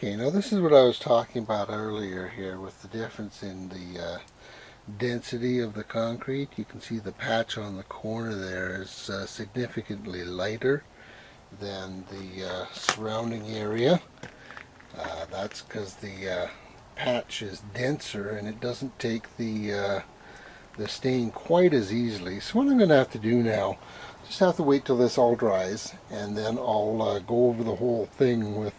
Okay, now this is what I was talking about earlier here with the difference in the density of the concrete. You can see the patch on the corner there is significantly lighter than the surrounding area. That's because the patch is denser and it doesn't take the stain quite as easily. So what I'm going to have to do now, just have to wait till this all dries, and then I'll go over the whole thing with,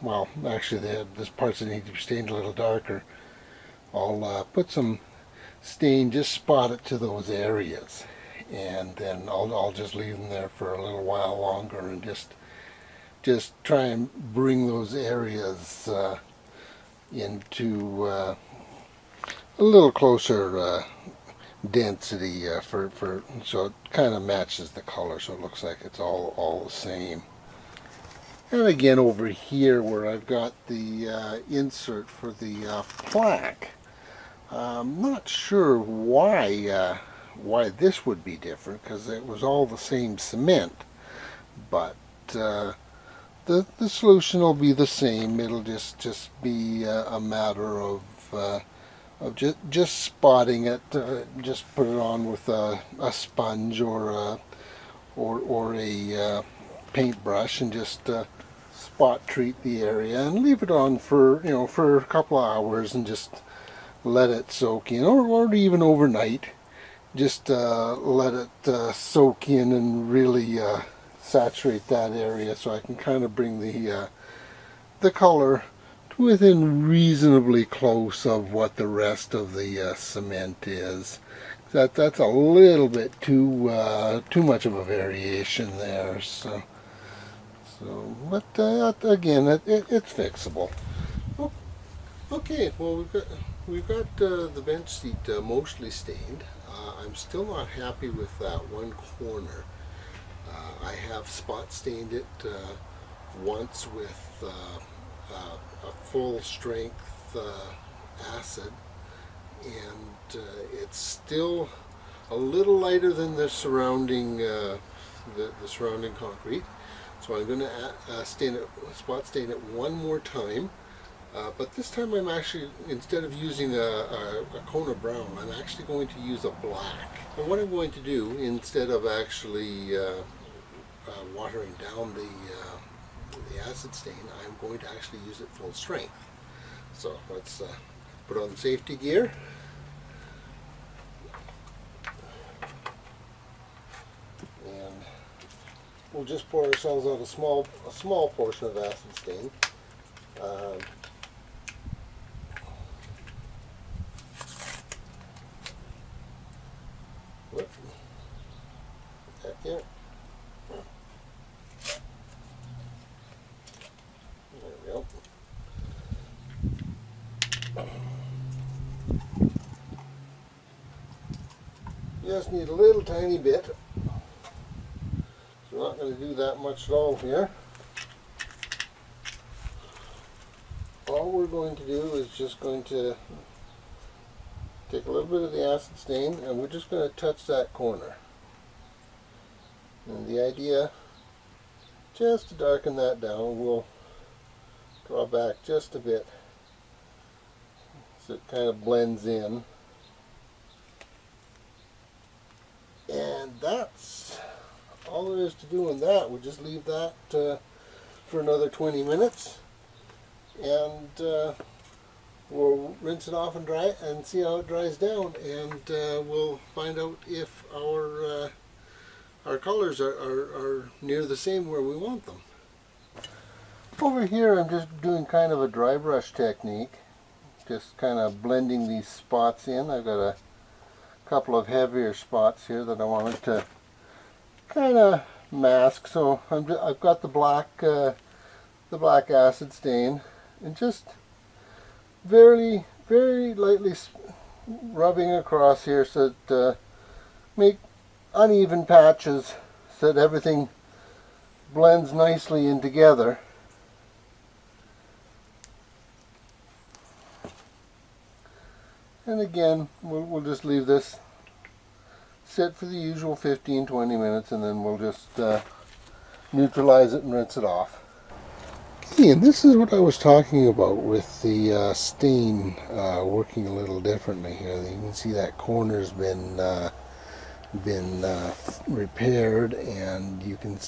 well, actually there's parts that need to be stained a little darker. I'll put some stain, just spot it to those areas, and then I'll just leave them there for a little while longer and just try and bring those areas into a little closer density so it kind of matches the color, so it looks like it's all the same. And again, over here where I've got the insert for the plaque, I'm not sure why this would be different, because it was all the same cement, but the solution will be the same. It'll just be a matter of just spotting it. Just put it on with a sponge or a paintbrush, and just spot treat the area and leave it on for for a couple of hours and just let it soak in, or even overnight. Just let it soak in and really saturate that area, so I can kind of bring the color within reasonably close of what the rest of the cement is. That's a little bit too much of a variation there. But again, it's fixable. Oh, okay, well we've got the bench seat mostly stained. I'm still not happy with that one corner. I have spot stained it once with a full strength acid, and it's still a little lighter than the surrounding surrounding concrete. So I'm going to spot stain it one more time, but this time I'm actually, instead of using a Kona brown, I'm actually going to use a black. And what I'm going to do, instead of actually watering down the acid stain, I'm going to actually use it full strength. So let's put on the safety gear. And we'll just pour ourselves out a small portion of acid stain. Whoop. Back here. There we go. Just need a little tiny bit. So we're not going to do that much at all here. All we're going to do is just going to take a little bit of the acid stain, and we're just going to touch that corner. And the idea, just to darken that down, we'll draw back just a bit so it kind of blends in. And that's all there is to do in that. We'll just leave that for another 20 minutes, and we'll rinse it off and dry it and see how it dries down, and we'll find out if our colors are near the same where we want them. Over here I'm just doing kind of a dry brush technique, just kind of blending these spots in. I've got a couple of heavier spots here that I wanted to kind of mask, so I've got the black acid stain, and just very lightly rubbing across here so that make uneven patches so that everything blends nicely in together. And again, we'll just leave this sit for the usual 15-20 minutes, and then we'll just neutralize it and rinse it off. Okay, and this is what I was talking about with the stain working a little differently here. You can see that corner's been repaired, and you can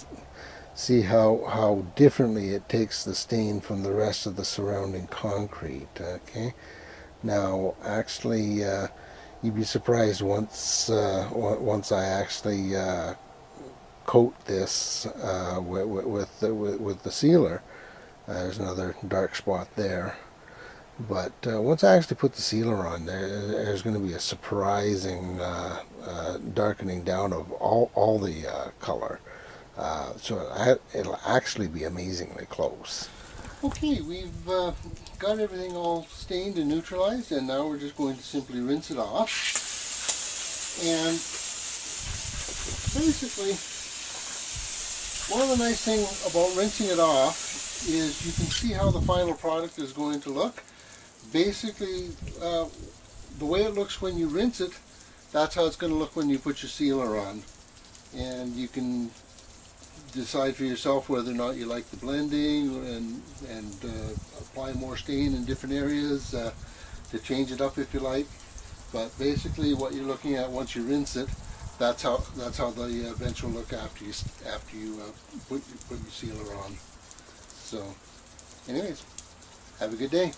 see how differently it takes the stain from the rest of the surrounding concrete. Okay, now actually you'd be surprised once I actually coat this with the sealer. There's another dark spot there. But once I actually put the sealer on, there's going to be a surprising darkening down of all the color. So it'll actually be amazingly close. Okay, we've got everything all stained and neutralized, and now we're just going to simply rinse it off. And basically, one of the nice things about rinsing it off is you can see how the final product is going to look. Basically, the way it looks when you rinse it, that's how it's going to look when you put your sealer on. And you can decide for yourself whether or not you like the blending and apply more stain in different areas to change it up if you like. But basically, what you're looking at once you rinse it, that's how the bench will look after you put your sealer on. So, anyways, have a good day.